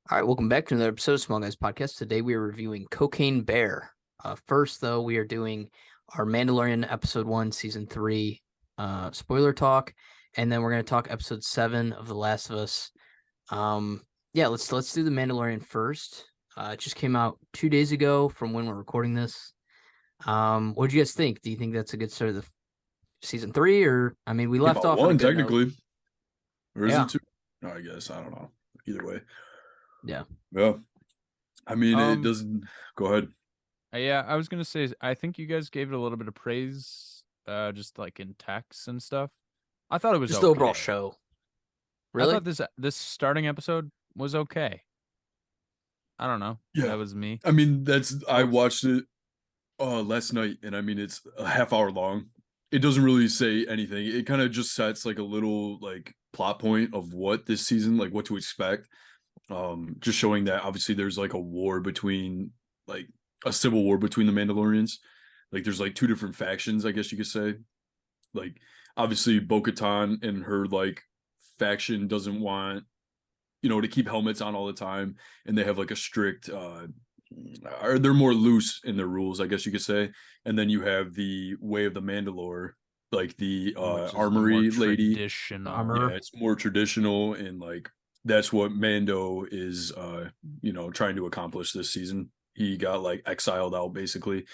All right, welcome back to another episode of Small Guys Podcast. Today we are reviewing Cocaine Bear. First, though, we are doing our Mandalorian episode 1, season 3 spoiler talk, and then we're going to talk episode 7 of The Last of Us. Let's do the Mandalorian first. It just came out 2 days ago from when we're recording this. What do you guys think? Do you think that's a good start of the season 3, or we Came left out off on a one good note. technically, or is Yeah. it two? No, I guess I don't know. Either way, Yeah. yeah. I mean, it Um, doesn't. Go ahead. Yeah, I was gonna say, I think you guys gave it a little bit of praise, just like in text and stuff. I thought it was Just okay. the overall show. Really? I thought this starting episode was okay. I don't know. Yeah. That was me. I mean, I watched it last night, and I mean, it's a half hour long. It doesn't really say anything. It kind of just sets like a little like plot point of what this season, like what to expect. Just showing that obviously there's like a civil war between the Mandalorians. Like there's like two different factions, I guess you could say. Like obviously Bo-Katan and her like faction doesn't want, to keep helmets on all the time, and they have like a strict or they're more loose in their rules, I guess you could say. And then you have the Way of the Mandalore, like the Which is the armory more lady. traditional. Armor. Yeah, it's more traditional, and like that's what Mando is trying to accomplish this season. He got like exiled out basically.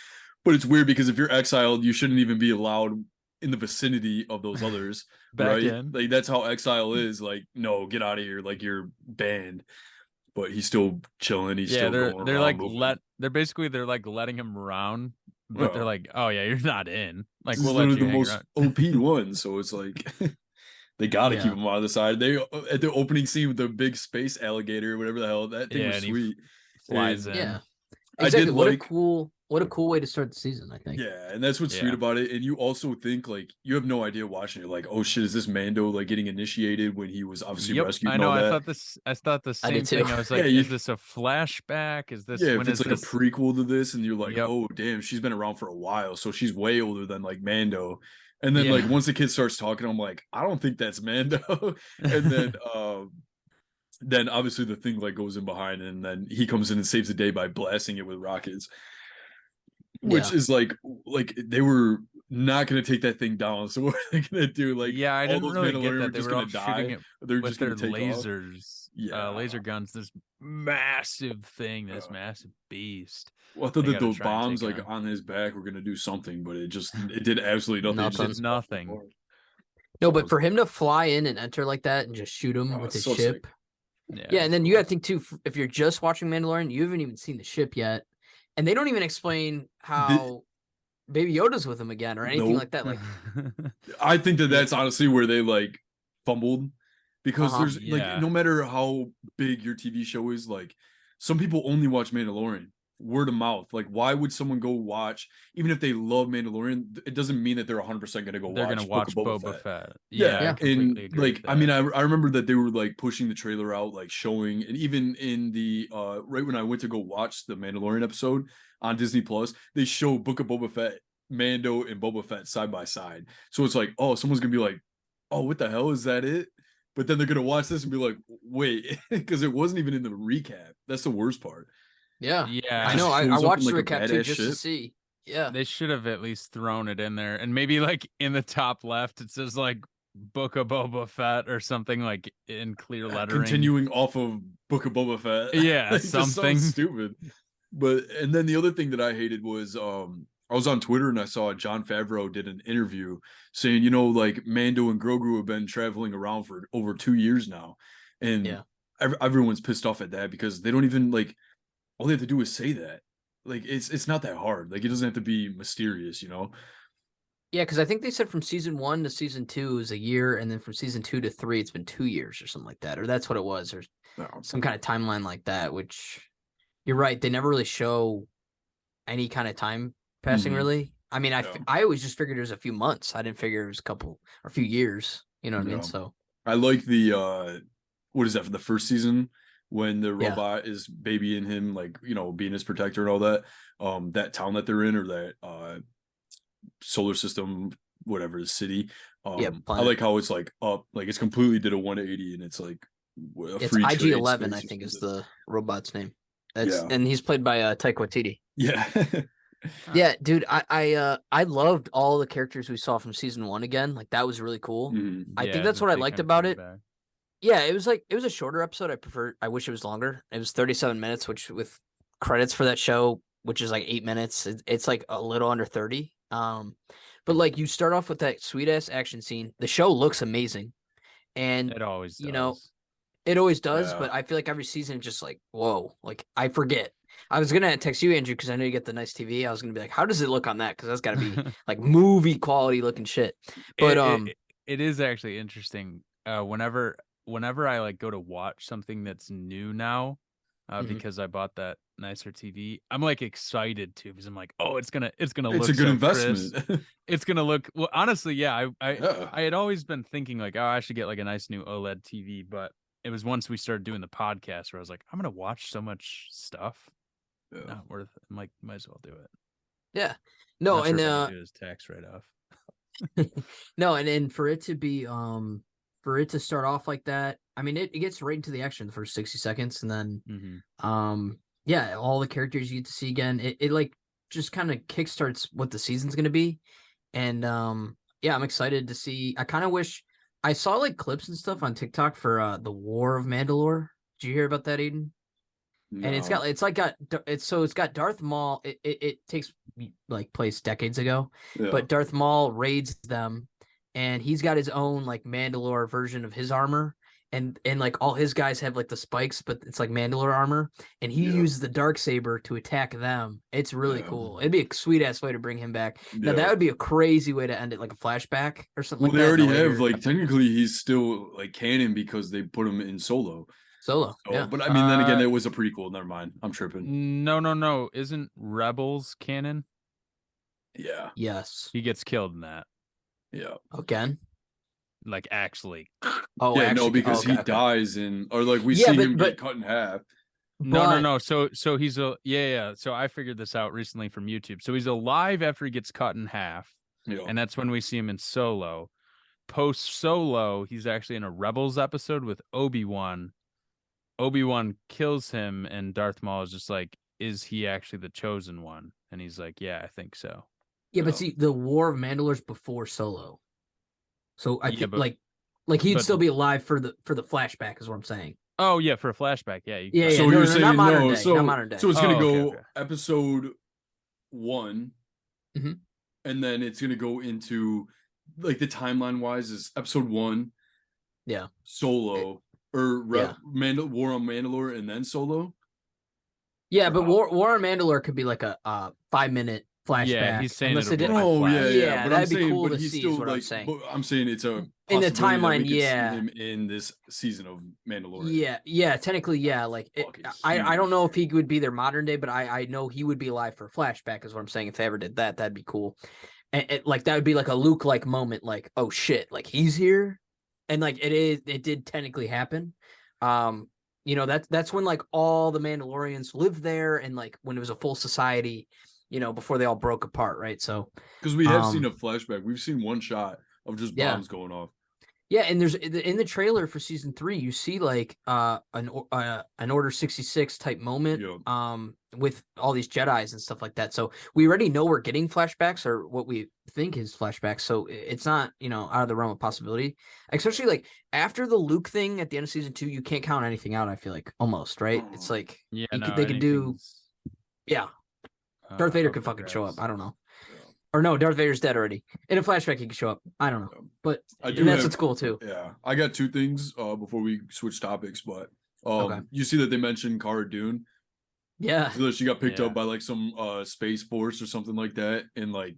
But it's weird because if you're exiled, you shouldn't even be allowed in the vicinity of those others. Back right? in. Like that's how exile is. Like, no, get out of here. Like you're banned. But he's still chilling. He's Yeah, still they're going they're around like moving. they're like letting him around, but they're Oh, like, oh yeah, you're not in. Like this is we'll let literally you the hang most around. OP one. So it's like they got to Yeah. keep him on the side. They at the opening scene with the big space alligator, whatever the hell, that thing Yeah, was and he sweet. flies And in. Yeah. I Exactly. did What like, a cool way to start the season, I think. yeah, and that's what's sweet Yeah. about it. And you also think like you have no idea watching it, like, oh shit, is this Mando like getting initiated when he was obviously Yep, rescued I and know. all I that? thought the I same did too. thing. I was Yeah, like, you, is this a flashback? Is this yeah, when if it's is like this? a prequel to this, and you're like, Yep. oh damn, she's been around for a while, so she's way older than like Mando. And then Yeah. like once the kid starts talking, I'm like, I don't think that's Mando. And then obviously the thing like goes in behind, and then he comes in and saves the day by blasting it with rockets, which Yeah. is like they were not going to take that thing down. So what are they going to do? Like Yeah, I all didn't those really get Mandalorian are that. They just were going all to shooting die. it They're with just going their to take off. lasers, Yeah, laser guns. This massive thing, this uh, massive beast. well, I thought They that got to the try and bombs take like on. on his back were going to do something, but it did absolutely nothing. It just Nothing. hit Nothing. No, so but for him to fly in and enter like that and just shoot him with it's his so ship. sick. Yeah, and then It's you cool. got to think too, if you're just watching Mandalorian, you haven't even seen the ship yet, and they don't even explain how Baby Yoda's with him again or anything Nope. like that. Like, I think that that's honestly where they like fumbled, because there's like, Yeah. no matter how big your TV show is, like some people only watch Mandalorian word of mouth. Like, why would someone go watch, even if they love Mandalorian? It doesn't mean that they're 100% going to go They're watch gonna Book of watch Boba Boba Fett. Fett. Yeah, I Yeah. completely and agree like with I mean, that. I remember that they were like pushing the trailer out, like showing, and even in the right when I went to go watch the Mandalorian episode on Disney Plus, they show Book of Boba Fett, Mando and Boba Fett side by side. So it's like, oh, someone's gonna be like, oh, what the hell is that it? But then they're gonna watch this and be like, wait, because it wasn't even in the recap. That's the worst part. yeah, Yeah. I It just know. I shows up watched in, the like, a recap too badass just to ship. see. Yeah, They should have at least thrown it in there, and maybe like in the top left it says like Book of Boba Fett or something like in clear lettering. Continuing off of Book of Boba Fett. Yeah, It just something. sounds stupid. But and then the other thing that I hated was I was on Twitter and I saw John Favreau did an interview saying, like Mando and Grogu have been traveling around for over 2 years now. And Yeah. everyone's pissed off at that because they don't even like, all they have to do is say that. Like it's not that hard. Like it doesn't have to be mysterious. yeah, because I think they said from season 1 to season 2 is a year, and then from season 2 to 3 it's been 2 years or something like that, or that's what it was, or No. some kind of timeline like that. Which you're right, they never really show any kind of time passing. Mhm. Really, I mean, Yeah. I always just figured it was a few months. I didn't figure it was a few years. You know what I mean? Yeah. So I like the what is that, for the first season when the Yeah. robot is babying him, like, being his protector and all that. That town that they're in, or that solar system, whatever, the city. Yeah, I planet. like how it's like up, like it's completely did a 180, and it's like A It's free trade IG-11, I space or think, is something. the robot's name. Yeah. And he's played by Taika Waititi. Yeah. Huh. Yeah, dude, I loved all the characters we saw from season 1 again. Like that was really cool. Mhm. I think Yeah, that's that what I they liked kinda about came it. back. Yeah, it was a shorter episode. I wish it was longer. It was 37 minutes, which with credits for that show, which is like 8 minutes, it's like a little under 30. But like you start off with that sweet ass action scene. The show looks amazing, and It always you know does. it always does. Yeah. But I feel like every season, just like whoa, like I forget. I was gonna text you, Andrew, because I know you get the nice TV. I was gonna be like, how does it look on that? Because that's got to be like movie quality looking shit. But It is actually interesting. Whenever I like go to watch something that's new now, Mhm. because I bought that nicer TV, I'm like excited too because I'm like, oh, it's gonna It's look a good so crisp. investment. It's gonna look well. Honestly, yeah. Yeah. I had always been thinking like, oh, I should get like a nice new OLED TV, but it was once we started doing the podcast where I was like, I'm gonna watch so much stuff. Yeah. Not worth it. I'm like, might as well do it. yeah, no, Not and sure if I can do his tax write off. no, and for it to be for it to start off like that, I mean it gets right into the action the first 60 seconds, and then yeah, all the characters you get to see again. It like just kind of kickstarts what the season's gonna be. And yeah, I'm excited to see. I kind of wish I saw like clips and stuff on TikTok for the War of Mandalore. Did you hear about that, Aiden? And it's No. got Darth Maul. It takes like place decades ago, Yeah. but Darth Maul raids them, and he's got his own like Mandalore version of his armor, and like all his guys have like the spikes, but it's like Mandalore armor, and he Yeah. uses the dark saber to attack them. It's really Yeah. cool. It'd be a sweet ass way to bring him back. Now Yeah. that would be a crazy way to end it, like a flashback or something Well, like they that. already in a have later like technically he's still like canon because they put him in Solo. Solo. So, Yeah. but I mean, then again, it was a prequel. Never mind. I'm tripping. No. Isn't Rebels canon? Yeah. Yes. He gets killed in that. Yeah. Again. Like actually. Oh, Yeah. actually, No, because okay, he okay. dies in, or like we Yeah, see but- him but- get cut in half. No. So he's a yeah. So I figured this out recently from YouTube. So he's alive after he gets cut in half, Yeah. and that's when we see him in Solo. Post Solo, he's actually in a Rebels episode with Obi-Wan. Obi-Wan kills him, and Darth Maul is just like, "Is he actually the chosen one?" And he's like, "Yeah, I think so." Yeah, but Yeah. see, the War of Mandalore's before Solo, so I Yeah, think but- like he'd but- still be alive for the flashback, is what I'm saying. Oh yeah, for a flashback, yeah. Yeah, So no, you're no, saying not modern no? day, not modern day. So it's gonna Oh, go okay. episode 1, Mhm. and then it's gonna go into like the timeline wise is episode 1, Yeah. Solo, or Yeah. War on Mandalore, and then Solo. Yeah, but Wow. War of Mandalore could be like a 5-minute flashback. Yeah, he's saying unless it'll they be did- like a Oh flash. yeah, Yeah, yeah. But that'd I'm be saying, cool but to he's see, still is what I'm like. saying. But I'm saying it's a In the possibility that timeline, we could yeah. see him in this season of Mandalorian. Yeah, technically, yeah. Like Fucking I don't huge. know if he would be their modern day, but I know he would be alive for a flashback, is what I'm saying. If they ever did that, that'd be cool. And like that would be like a Luke like moment, like, oh shit, like he's here. And like it did technically happen. That's when like all the Mandalorians lived there, and like when it was a full society, before they all broke apart, right? So Because we have seen a flashback. We've seen one shot of just Yeah. bombs going off. yeah, and there's in the trailer for season 3, you see like an Order 66 type moment Yeah. with all these Jedis and stuff like that. So we already know we're getting flashbacks, or what we think is flashbacks. So it's not out of the realm of possibility. Especially like after the Luke thing at the end of season 2, you can't count anything out. I feel like almost, right. It's like Yeah, they could do anything's, yeah. Darth Vader up could for fucking show grabs. up. I don't know. Yeah. Or no, Darth Vader's dead already. In a flashback, he could show up. I don't know. Yeah. But I do and that's have- what's cool too. Yeah, I got two things before we switch topics, but Okay. you see that they mentioned Cara Dune, Yeah. so that she got picked Yeah. up by like some space force or something like that, and like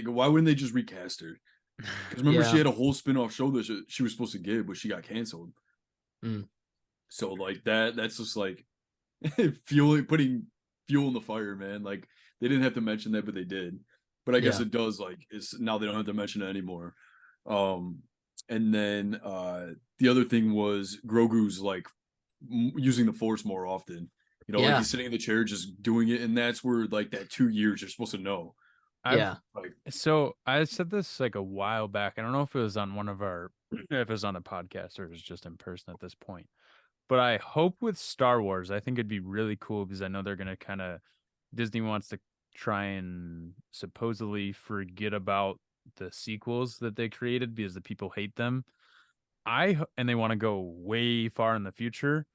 why wouldn't they just recast her? Because remember, Yeah. she had a whole spin-off show that she was supposed to get, but she got canceled. Mm. So like that's just like putting fuel in the fire, man. Like they didn't have to mention that, but they did. But I guess Yeah. it does, like, it's now they don't have to mention it anymore. And then the other thing was Grogu's like using the Force more often. Like Yeah. he's sitting in the chair just doing it, and that's where like that 2 years you're supposed to know. Yeah. Like, So I said this like a while back. I don't know if it was on one of our, if it was on a podcast or it was just in person at this point. But I hope with Star Wars, I think it'd be really cool because I know they're gonna kind of Disney wants to try and supposedly forget about the sequels that they created because the people hate them. And they want to go way far in the future.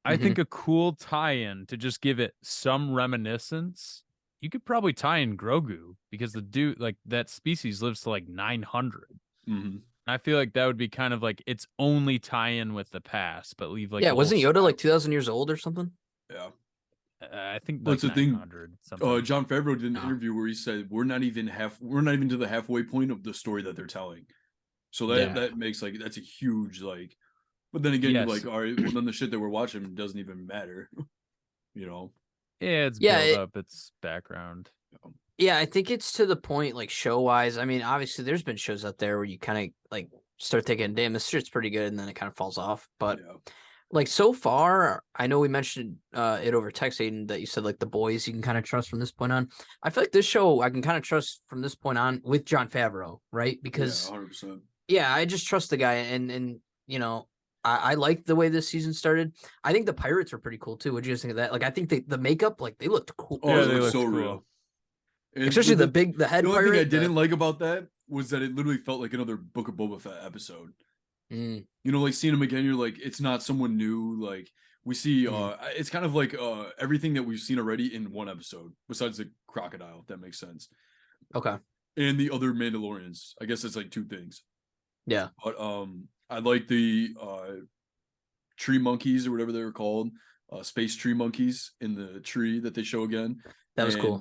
I think a cool tie-in to just give it some reminiscence. You could probably tie in Grogu because the dude, like that species, lives to like 900. mhm. I feel like that would be kind of like its only tie-in with the past, but leave like Yeah, the wasn't whole Yoda like Skywalker- 2,000 years old or something? Yeah. I think Well, like that's the thing. 900 something. John Favreau did an No. interview where he said we're not even to the halfway point of the story that they're telling. So Yeah. that makes like that's a huge like. But then again, you're Yes. like, all right, well then the shit that we're watching doesn't even matter, you know. Yeah, it's Yeah, build up, it's background. Yeah, I think it's to the point, like show wise. I mean, obviously, there's been shows out there where you kind of like start thinking, "Damn, this shit's pretty good," and then it kind of falls off. But Yeah. like so far, I know we mentioned it over text, Aiden, that you said like the boys you can kind of trust from this point on. I feel like this show I can kind of trust from this point on with John Favreau, right? Because 100%. yeah, I just trust the guy, and you know, I like the way this season started. I think the pirates were pretty cool too. What do you guys think of that? Like, I think the makeup, like they looked cool, Oh, Yeah, it they looks looked so cool. real. And especially the head the only pirate. thing I didn't like about that was that it literally felt like another Book of Boba Fett episode. Mm, You know, like seeing him again, you're like, it's not someone new. Like we see, it's kind of like everything that we've seen already in one episode, besides the crocodile, if that makes sense. okay, And the other Mandalorians. I guess it's like two things. yeah, But I like the tree monkeys or whatever they were called, space tree monkeys in the tree that they show again. that was cool.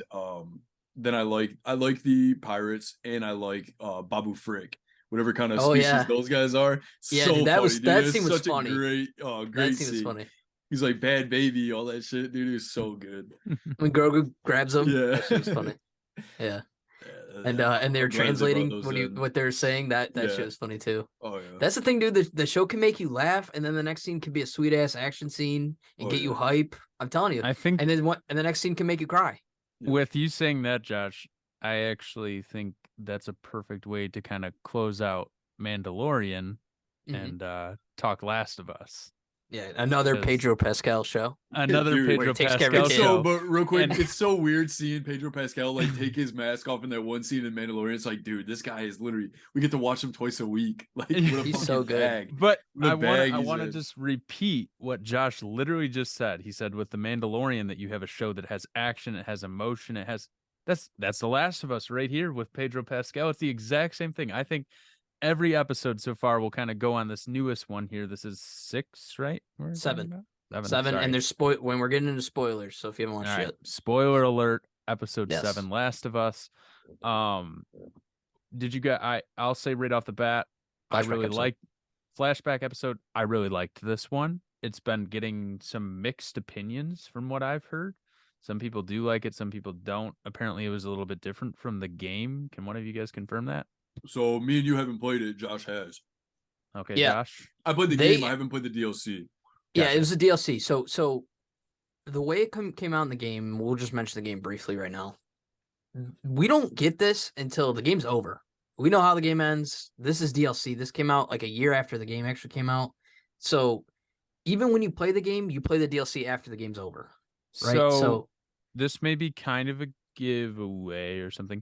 Then I like the pirates and I like Babu Frick, whatever kind of Oh, species yeah. those guys are. Yeah, So dude, funny, dude. that It's scene was such a funny. great That great scene was scene. funny. He's like bad baby, all that shit, dude. It was so good. When Grogu grabs him, Yeah, that shit was funny. Yeah, Yeah, and they're I'm glad they brought translating those what in. what they're saying. That Yeah. shit was funny too. Oh yeah. That's the thing, dude. The show can make you laugh, and then the next scene can be a sweet ass action scene and Oh, get you yeah. hype. I'm telling you. I think And then the next scene can make you cry. with you saying that, Josh, I actually think that's a perfect way to kind of close out Mandalorian Mhm. and talk Last of Us. Yeah, another Because- Pedro Pascal show. Another dude, where he Pedro takes care of a Pascal kid. So, show. but real quick, And- it's so weird seeing Pedro Pascal like take his mask off in that one scene in Mandalorian. It's like, dude, this guy is literally. We get to watch him twice a week. Like, what a He's fucking so good. bag. But What a I want bag I he's want to in. just repeat what Josh literally just said. He said with the Mandalorian that you have a show that has action, it has emotion, it has that's The Last of Us right here with Pedro Pascal. It's the exact same thing. I think every episode so far will kind of go on this newest one here. This is 6, right? We're Seven. talking about? Seven, sorry. and there's when we're getting into spoilers. So if you haven't watched All right. yet, Spoiler alert, episode Yes. 7, Last of Us. Did you get I'll say right off the bat, I Flashback really episode. liked flashback episode. I really liked this one. It's been getting some mixed opinions from what I've heard. Some people do like it, some people don't. Apparently it was a little bit different from the game. Can one of you guys confirm that? So me and you haven't played it. Josh has. Okay, Yeah. Josh. I played the They- game. I haven't played the DLC. yeah, Gotcha. it was a DLC. So the way it came out in the game, we'll just mention the game briefly right now. We don't get this until the game's over. We know how the game ends. This is DLC. This came out like a year after the game actually came out. So even when you play the game, you play the DLC after the game's over. Right. So this may be kind of a giveaway or something.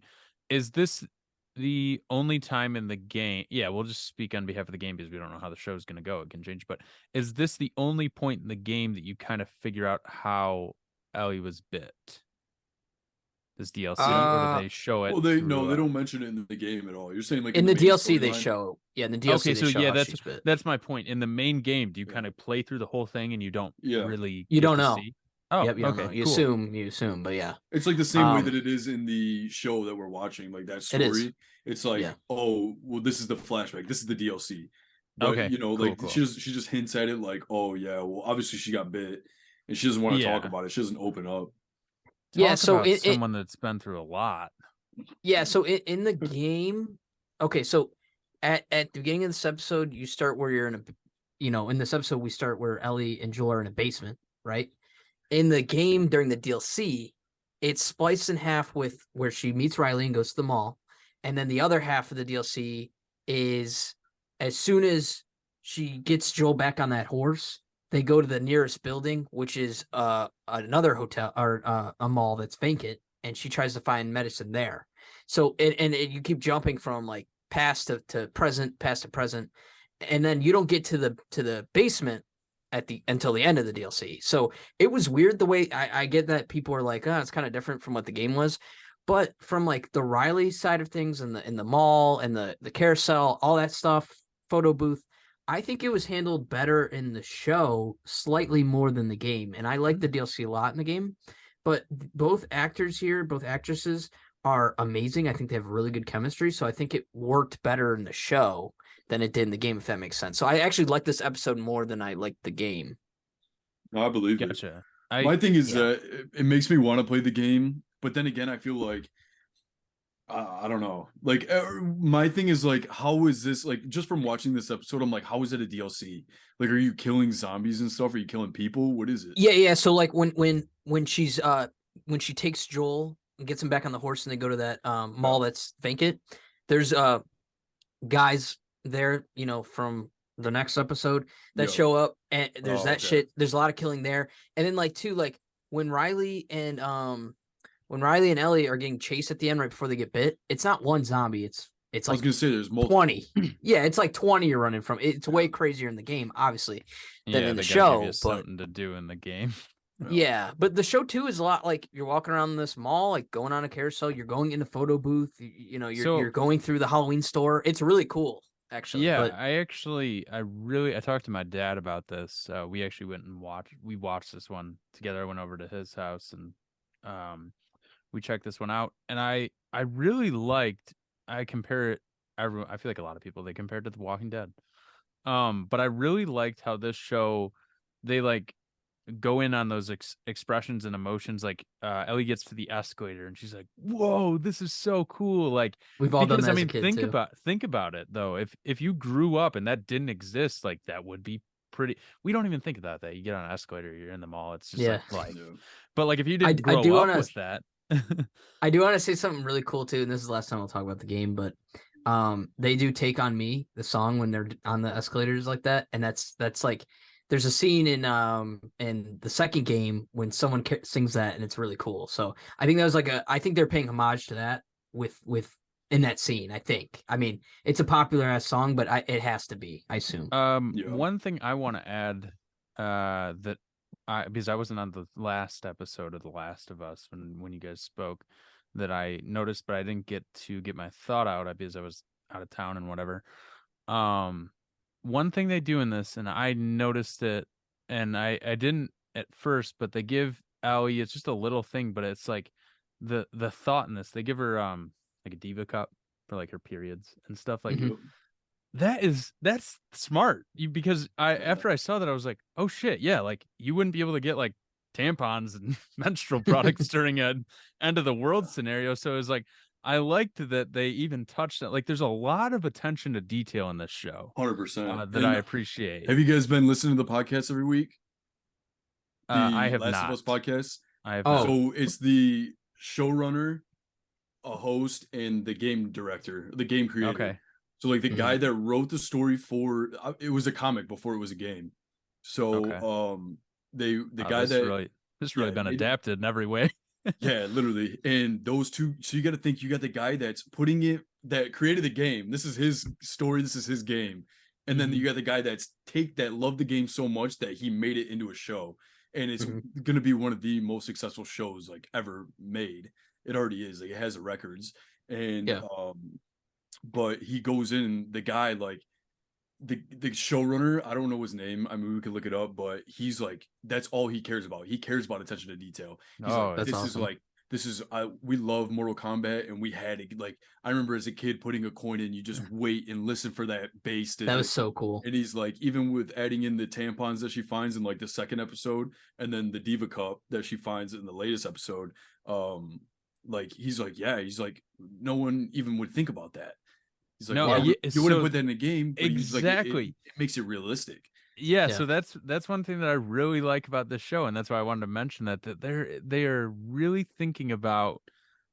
Is this the only time in the game? Yeah, we'll just speak on behalf of the game because we don't know how the show is going to go. It can change. But is this the only point in the game that you kind of figure out how Ellie was bit? This DLC, or do they show it? Well, they through, don't mention it in the game at all. You're saying like in the main DLC they storyline? show. Yeah, in the DLC Okay, they so show yeah, how that's she's bit. that's my point. In the main game, do you Yeah. kind of play through the whole thing and you don't Yeah. really You get don't to know. see? Oh, Yep, you don't okay, know. You cool. assume, but yeah. It's like the same way Um, that it is in the show that we're watching, like that It is. story. It's like, Yeah. oh, well, this is the flashback. This is the DLC. But Okay, you know, cool, like cool. she just hints at it, like, oh yeah, well, obviously she got bit, and she doesn't want to talk Yeah. about it. She doesn't open up. Yeah, Talk so about someone that's been through a lot. Yeah, so in the game, okay, so at the beginning of this episode, you start where you're in a, in this episode we start where Ellie and Joel are in a basement, right? In the game during the DLC, it's spliced in half with where she meets Riley and goes to the mall, and then the other half of the DLC is as soon as she gets Joel back on that horse, they go to the nearest building, which is another hotel or a mall that's vacant, and she tries to find medicine there. So you keep jumping from like past to present, past to present, and then you don't get to the basement until the end of the DLC. So it was weird the way I get that people are like, oh, it's kind of different from what the game was. But from like the Riley side of things and the mall and the carousel, all that stuff, photo booth, I think it was handled better in the show slightly more than the game. And I like the DLC a lot in the game. But both actors here, both actresses are amazing. I think they have really good chemistry. So I think it worked better in the show than it did in the game, if that makes sense. So I actually like this episode more than I like the game. I believe Gotcha. it. My thing is it makes me want to play the game, but then again, I feel like I don't know. Like my thing is like, how is this like? Just from watching this episode, I'm like, how is it a DLC? Like, are you killing zombies and stuff? Are you killing people? What is it? Yeah. So like when she takes Joel and gets him back on the horse and they go to that mall that's vacant, there's guys there, from the next episode that show up, and there's shit. There's a lot of killing there, and then like when Riley and Ellie are getting chased at the end right before they get bit, it's not one zombie. It's like I was gonna say there's multiple. 20. Yeah, it's like 20 you're running from. It's way crazier in the game, obviously, than in the show. Give you something to do in the game. Yeah, but the show too is a lot like you're walking around this mall, like going on a carousel. You're going in the photo booth. You're going through the Halloween store. It's really cool, actually. Yeah, but... I talked to my dad about this. We actually went and watched this one together. I went over to his house and we checked this one out, and I really liked. I compare it. I feel like a lot of people they compare it to The Walking Dead. But I really liked how this show they like go in on those expressions and emotions. Like Ellie gets to the escalator and she's like, "Whoa, this is so cool!" Like we've all done that as a kid, think about it though. If you grew up and that didn't exist, like that would be pretty. We don't even think about that. You get on an escalator, you're in the mall. It's just like life. Yeah. But like if you didn't grow up with that. I do want to say something really cool too, and this is the last time we'll talk about the game, but they do Take on Me, the song, when they're on the escalators like that, and that's like there's a scene in the second game when someone sings that, and it's really cool. So I think that was I think they're paying homage to that with in that scene. I think. I mean, it's a popular ass song, but it has to be, I assume. One thing I want to add that. Because I wasn't on the last episode of The Last of Us when you guys spoke, that I noticed, but I didn't get to get my thought out because I was out of town and whatever. One thing they do in this, and I noticed it, and I didn't at first, but they give Allie, it's just a little thing, but it's like the thought in this. They give her like a diva cup for like her periods and stuff like. Mm-hmm. That's smart. Because after I saw that, I was like, oh shit, yeah, like you wouldn't be able to get like tampons and menstrual products during an end of the world scenario. So it was like I liked that they even touched that. Like there's a lot of attention to detail in this show. 100%. That I appreciate. Have you guys been listening to the podcast every week? I have Last not. of Us podcast. I have. So it's the showrunner, a host, and the game director, the game creator. Okay. So like the guy that wrote the story for it was a comic before it was a game. So the guy that this really been adapted in every way. Yeah, literally. And those two, so you got to think you got the guy that's that created the game. This is his story, this is his game. And then you got the guy that loved the game so much that he made it into a show. And it's going to be one of the most successshowshows like ever made. It already is. Like it has the records. And but he goes in, the guy, like the showrunner, I don't know his name. I mean, we could look it up, but he's like, that's all he cares about. He cares about attention to detail. He's like, that's awesome. We love Mortal Kombat, and we had it. Like, I remember as a kid putting a coin in, you just wait and listen for that bass. That was so cool. And he's like, even with adding in the tampons that she finds in like the second episode, and then the Diva Cup that she finds in the latest episode, like he's like, no one even would think about that. He's like, you wouldn't put that in a game, but exactly. It makes it realistic. Yeah, Yeah. so that's one thing that I really like about this show, and that's why I wanted to mention that they are really thinking about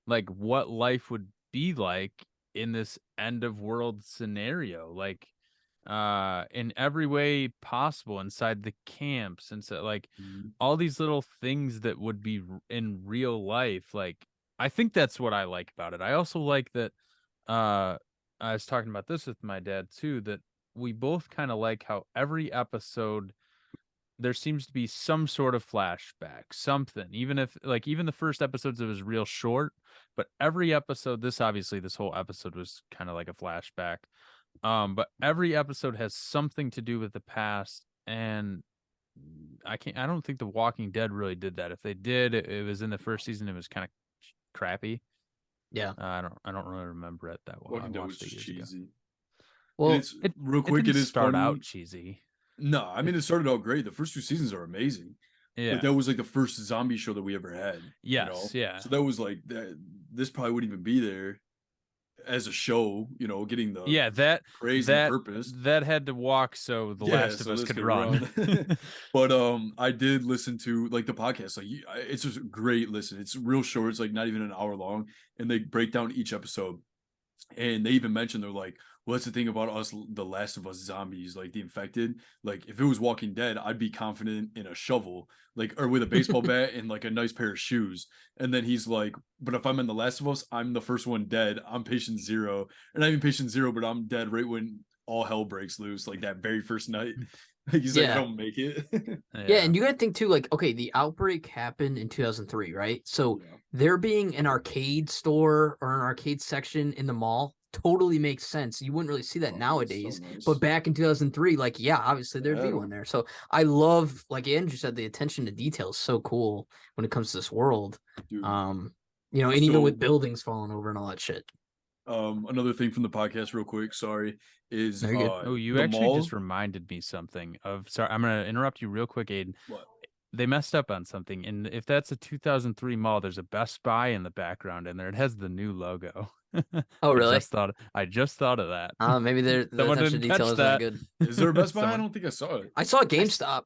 like what life would be like in this end of world scenario, like in every way possible inside the camps and so like Mhm. all these little things that would be in real life. Like I think that's what I like about it. I also like that I was talking about this with my dad too, that we both kind of like how every episode there seems to be some sort of flashback, something. Even if like even the first episodes it was real short, but every episode, this obviously this whole episode was kind of like a flashback. But every episode has something to do with the past, and I don't think The Walking Dead really did that. If they did, it was in the first season. It was kind of crappy. Yeah. I don't really remember it that well. I Walking Dead was watched it just years ago. cheesy. And Well, it's It real it quick. didn't It is start out funny. cheesy. No, I mean it started out great. The first 2 seasons are amazing. Like Yeah. that was like the first zombie show that we ever had. Yes. Yeah. So that was like that. This probably wouldn't even be there as a show. Getting the Yeah. praise and the purpose. That had to walk so The Last of So Us this could could run. But I did listen to like the podcast. Like it's just a great listen. It's real short. It's like not even an hour long, and they break down each episode. And they even mentioned they're like, well, that's the thing about us, the Last of Us zombies, like the infected. Like if it was Walking Dead, I'd be confident in a shovel, like or with a baseball bat and like a nice pair of shoes. And then he's like, but if I'm in the Last of Us, I'm the first one dead. I'm patient zero, or not even patient zero, but I'm dead right when all hell breaks loose, like that very first night. Like he's like, I Yeah. don't make it. Yeah, and you gotta think too, like, okay, the outbreak happened in 2003, right? So Yeah. there being an arcade store or an arcade section in the mall totally makes sense. You wouldn't really see that Oh, that's nowadays, so nice. but back in 2003, like, yeah, obviously there'd be Yeah. one there. So I love, like Andrew said, the attention to detail is so cool when it comes to this world. Dude. And even with buildings falling over and all that shit. Another thing from the podcast, real quick, sorry, is No, you're good. Oh, you the actually mall. just reminded me something of. Sorry, I'm gonna interrupt you real quick, Aiden. What? They messed up on something, and if that's a 2003 mall, there's a Best Buy in the background, and there it has the new logo. Oh, really? I just thought of that. Maybe the Someone attention didn't to detail catch is not that. good. Is there a Best Buy? I Someone- don't think I saw it. I saw GameStop.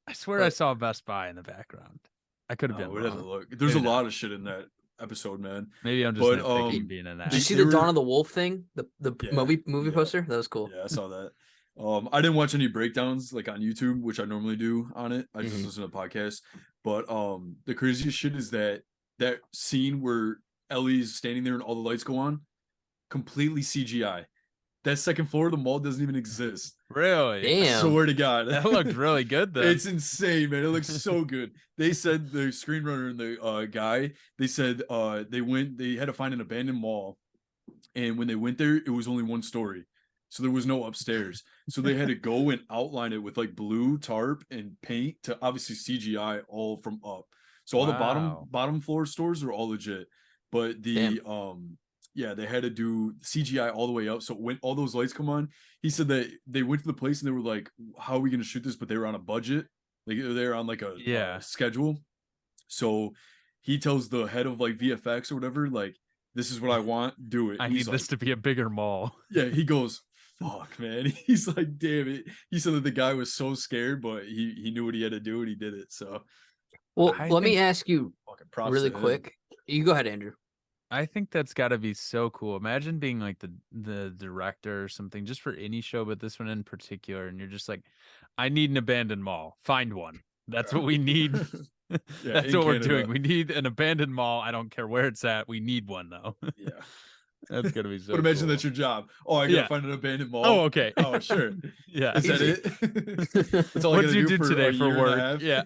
I swear I But- saw a Best Buy in the background. I could have been We'd have to wrong. look. There's Maybe a not. lot of shit in that episode, man. Maybe I'm just But, nitpicking being an Did ass. you see They the Dawn were- of the Wolf thing? The Yeah, movie yeah. poster? That was cool. Yeah, I saw that. I didn't watch any breakdowns like on YouTube, which I normally do on it. I just Mhm. listen to podcasts. But the craziest shit is that scene where Ellie's standing there and all the lights go on, completely CGI. That second floor of the mall doesn't even exist. Really? I Damn. swear to God. That looked really good, though. It's insane, man. It looks so good. They said the screenwriter and the guy, they said they had to find an abandoned mall. And when they went there, it was only one story. So there was no upstairs. So they had to go and outline it with like blue tarp and paint to obviously CGI all from up. So all the Wow. bottom floor stores are all legit. But the they had to do CGI all the way up. So when all those lights come on, he said that they went to the place and they were like, how are we gonna shoot this? But they were on a budget. Like they're on like a schedule. So he tells the head of like VFX or whatever, like, this is what I want, do it. I He's need this to be a bigger mall. Yeah, he goes, fuck, man. He's like, damn it. He said that the guy was so scared, but he knew what he had to do and he did it. So Well, I let me think- ask you fucking props really to him. quick. You go ahead, Andrew. I think that's got to be so cool. Imagine being like the director or something just for any show, but this one in particular, and you're just like, I need an abandoned mall. Find one. That's what we need. That's in what we're Canada. doing. We need an abandoned mall. I don't care where it's at. We need one though. Yeah. That's gonna be so. But imagine cool. that's your job. Oh, I gotta Yeah. find an abandoned mall. Oh, okay. Oh, sure. Yeah. Is that Easy. it? That's all I What gotta did you do do for today a for year and a work? half? Yeah.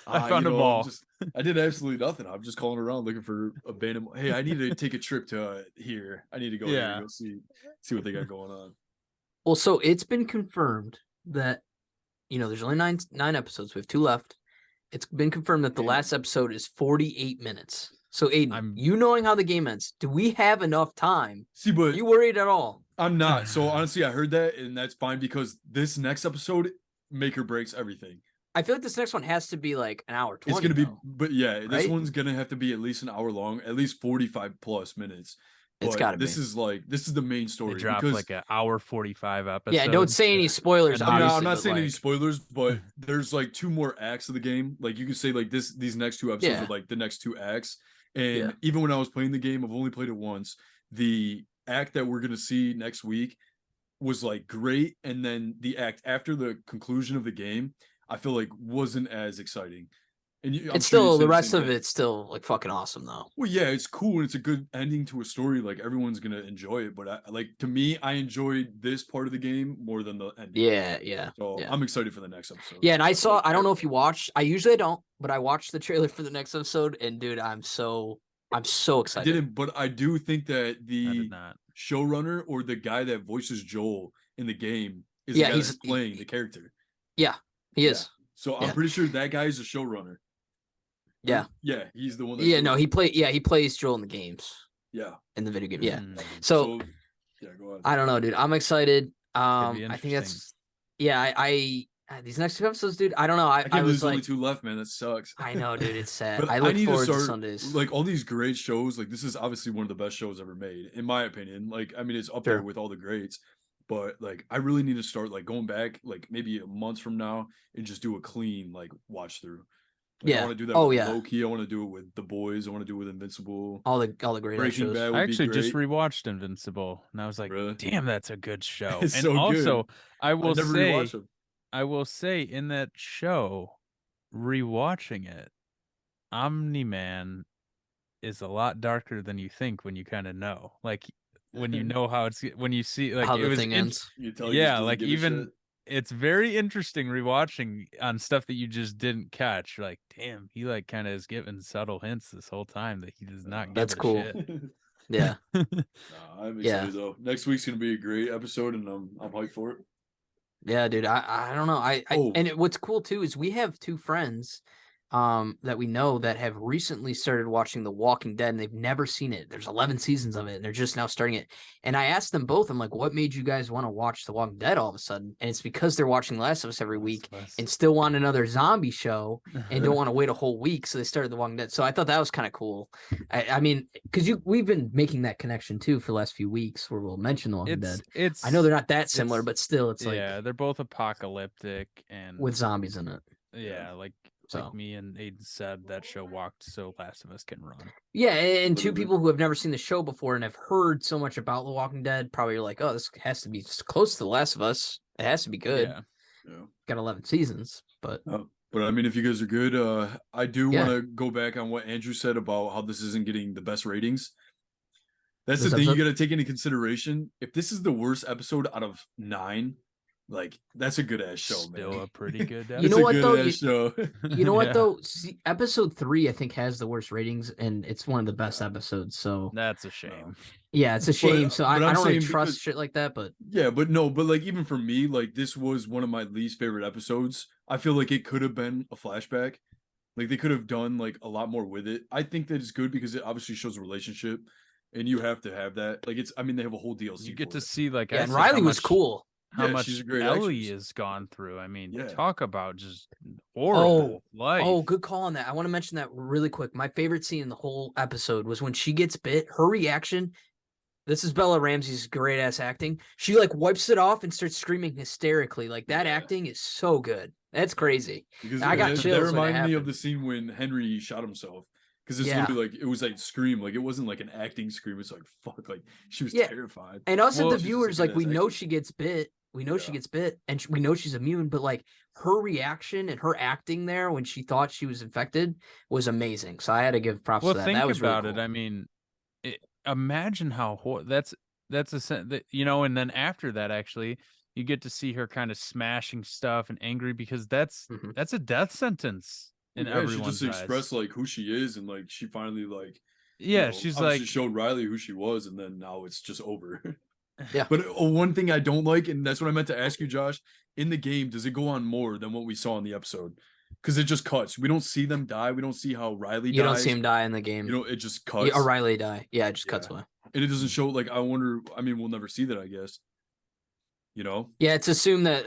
I Ah, found a I'm mall. I did absolutely nothing. I'm just calling around looking for abandoned. Hey, I need to take a trip to here. I need to go here Yeah. and go see what they got going on. Well, so it's been confirmed that there's only nine episodes. We have 2 left. It's been confirmed that the Damn. last episode is 48 minutes. So Aiden, I'm- you knowing how the game ends, do we have enough time? See, Are but you worried at all? I'm not. So honestly, I heard that, and that's fine because this next episode make or breaks everything. I feel like this next one has to be like an hour 20. It's gonna be, though. but yeah, this right? one's gonna have to be at least an hour long, at least 45 plus minutes. It's but gotta this be. is the main They story dropped because like an hour 45 episode. Yeah, don't say any spoilers, And obviously. I'm not but saying any like, spoilers, but there's like two more acts of the game. Like you could say like these next two episodes Yeah. are like the next two acts. Yeah. And even when I was playing the game, I've only played it once. The act that we're gonna see next week was like great, and then the act after the conclusion of the game, I feel like wasn't as exciting. And I'm it's sure you still said the the rest same of thing. it's still like fucking awesome though. Well, yeah, it's cool and it's a good ending to a story. Like everyone's gonna enjoy it, but like to me, I enjoyed this part of the game more than the ending. Yeah, yeah, So yeah. I'm excited for the next episode. Yeah, and I saw. Like, I don't know if you watched. I usually don't, but I watched the trailer for the next episode, and dude, I'm so I excited. didn't, but I do think that I the did not. showrunner or the guy that voices Joel in the game is Yeah, the guy he's- that's playing the character. Yeah, he is. So Yeah. I'm pretty sure that guy is a showrunner. Yeah, Yeah, he's the one. That yeah. No, he plays Joel in the games, Yeah. in the video game. Yeah. Mm. So Yeah, go ahead. I don't know, dude. I'm excited. be I think interesting. that's. Yeah, I these next two episodes, dude. I don't know. I can't believe was there's only like, two left, man. That sucks. I know, dude. It's sad. But I look need forward to to start Sundays. like all these great shows. Like this is obviously one of the best shows ever made, in my opinion. Like I mean, it's up there Sure. with all the greats. But like I really need to start like going back like maybe a month from now and just do a clean like watch through. Like, I Yeah. want to do that Oh, with yeah. Loki. I want to do it with The Boys. I want to do it with Invincible. all the great Breaking shows. Bad would I be actually just great. rewatched Invincible, and I was like, Really? "Damn, that's a good show." It's and so also, good. I will never say, rewatched them. I will say, in that show, rewatching it, Omni-Man is a lot darker than you think when you kind of know. Like when you know how it's when you see like How it the was thing ends. You can tell he just yeah, doesn't like give a even shit. it's very interesting rewatching on stuff that you just didn't catch. You're like, damn, he like kind of is giving subtle hints this whole time that he does not give That's a cool. shit. Yeah. Nah, I'm Yeah. excited though. Next week's gonna be a great episode, and I'm hyped for it. Yeah, dude. I don't know. Oh. What's cool too is we have two friends that we know that have recently started watching The Walking Dead and they've never seen it. There's 11 seasons of it and they're just now starting it. And I asked them both, I'm like, what made you guys want to watch The Walking Dead all of a sudden? And it's because they're watching Last of Us every week and still want another zombie show and don't want to wait a whole week. So they started The Walking Dead. So I thought that was kind of cool. I mean, because we've been making that connection too for the last few weeks where we'll mention The Walking Dead. I know they're not that similar, it's- but still it's like yeah, they're both apocalyptic and with zombies in it. yeah, like So me and Aiden said, that show walked so Last of Us can run. yeah, and two Literally. people who have never seen the show before and have heard so much about The Walking Dead probably are like, oh, this has to be close to The Last of Us. It has to be good. Yeah. Yeah. Got 11 seasons, but But I mean, if you guys are good, I do Yeah. want to go back on what Andrew said about how this isn't getting the best ratings. That's This the thing episode? you got to take into consideration. If this is the worst episode out of 9, like that's a good ass show, Still man. a pretty good You It's know a what, good though? ass show. you know what Yeah. though? See, episode 3 I think has the worst ratings, and it's one of the best episodes. So That's a shame. yeah, it's a shame. So I but I'm don't really saying trust because- shit like that. But Yeah, but like even for me, like this was one of my least favorite episodes. I feel like it could have been a flashback. Like they could have done like a lot more with it. I think that it's good because it obviously shows a relationship, and you have to have that. Like it's, I mean, they have a whole DLC. You get for to it. see like yeah, I and said, how Riley was much- cool. How Yeah, much she's a great Ellie actress. has gone through. I mean, Yeah. talk about just horrible life. Oh, good call on that. I want to mention that really quick. My favorite scene in the whole episode was when she gets bit. Her reaction. This is Bella Ramsey's great ass acting. She like wipes it off and starts screaming hysterically. Like that Yeah. acting is so good. That's crazy. Because I got that chills when it reminded me of happened. the scene when Henry shot himself. Because it's Yeah. literally like it was like scream, like it wasn't like an acting scream. It's like fuck, like she was Yeah. terrified. And us Well, as the she's just a viewers, like we good-ass know actress. she gets bit. We know she Yeah. gets bit, and we know she's immune. But like her reaction and her acting there when she thought she was infected was amazing. So I had to give props Well, to that. think That was about really it. cool. I mean, imagine how that's a that and then after that, actually, you get to see her kind of smashing stuff and angry because that's Mhm. a death sentence in Yeah, she everyone's just eyes. expressed like who she is, and like she finally like Yeah, she's obviously like, showed Riley who she was, and then now it's just over. Yeah. But one thing I don't like, and that's what I meant to ask you, Josh. In the game, does it go on more than what we saw in the episode? Because it just cuts. We don't see them die. We don't see how Riley You dies. don't see him die in the game. You know, it just cuts. Yeah, O'Reilly die. Yeah, it just cuts Yeah. away. And it doesn't show. Like I wonder. I mean, we'll never see that. I guess. You know. Yeah, it's assumed that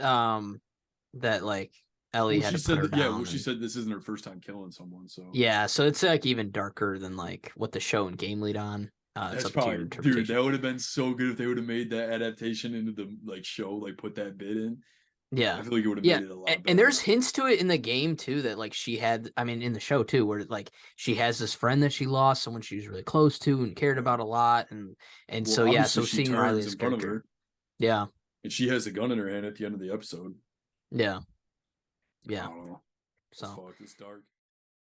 that like Ellie Well, had she to said put her that, yeah. down Well, she and- said this isn't her first time killing someone. So Yeah, so it's like even darker than like what the show and game lead on. It's That's up to your probably, dude. interpretation. That would have been so good if they would have made that adaptation into the like show, like put that bit in. Yeah. I feel like it would have Yeah. made it a lot better. And there's hints to it in the game too that like she had, I mean, in the show too, where like she has this friend that she lost, someone she was really close to and cared about a lot. And Well, so yeah, obviously so she seeing turns Riley's in front of character. her, Yeah. and she has a gun in her hand at the end of the episode. Yeah. I Yeah. don't know. So Fuck, it's dark.